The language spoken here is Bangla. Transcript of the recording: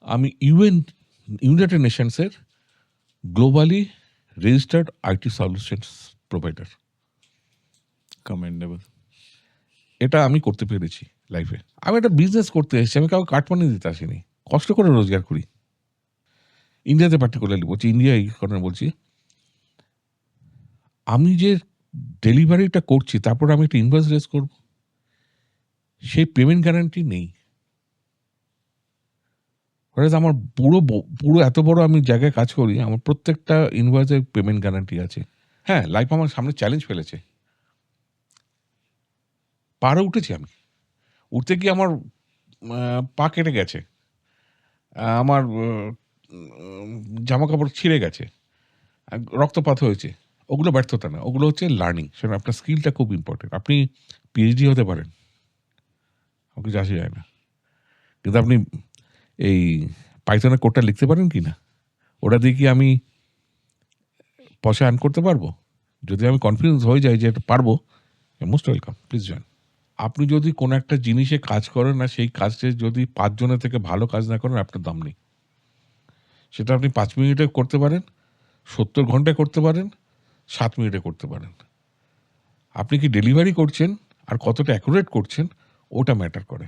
আমি ইউনাইটেড নেশনসের globally registered IT solutions provider. Commendable. এটা আমি করতে পেরেছি লাইফে। আমি একটা বিজনেস করতে এসেছি, আমি কাউকে কাটমানি দিতে আসিনি, কষ্ট করে রোজগার করি। ইন্ডিয়াতে পার্টিকুলারলি বলছি, ইন্ডিয়া এই কারণে বলছি, আমি যে ডেলিভারিটা করছি তারপর আমি একটা ইনভয়েস রেজ করব, সেই পেমেন্ট গ্যারান্টি নেই। আমার পুরো এত বড় আমি জায়গায় কাজ করি, আমার প্রত্যেকটা ইনভয়েসের পেমেন্ট গ্যারান্টি আছে। হ্যাঁ, লাইফ আমার সামনে চ্যালেঞ্জ ফেলেছে, পাহাড়ে উঠেছি আমি, উঠতে গিয়ে আমার পা কেটে গেছে, আমার জামা কাপড় ছিঁড়ে গেছে, রক্তপাত হয়েছে। ওগুলো ব্যর্থতা না, ওগুলো হচ্ছে লার্নিং। সেটা আপনার স্কিলটা খুব ইম্পর্টেন্ট। আপনি পিএইচডি হতে পারেন, আমাকে কিছু আসে যায় না, কিন্তু আপনি এই পাইথনের কোডটা লিখতে পারেন কি না, ওটা দিয়ে কি আমি পয়সা আর্ন করতে পারবো? যদি আমি কনফিডেন্স হয়ে যাই যে এটা পারবো, মোস্ট ওয়েলকাম, প্লিজ জয়েন। আপনি যদি কোনো একটা জিনিসে কাজ করেন না, সেই কাজে যদি 5 জনের থেকে ভালো কাজ না করেন, আপনার দাম নেই। সেটা আপনি 5 মিনিটে করতে পারেন, 70 ঘন্টায় করতে পারেন, 7 মিনিটে করতে পারেন। আপনি কি ডেলিভারি করছেন আর কতটা অ্যাকুরেট করছেন, ওটা ম্যাটার করে।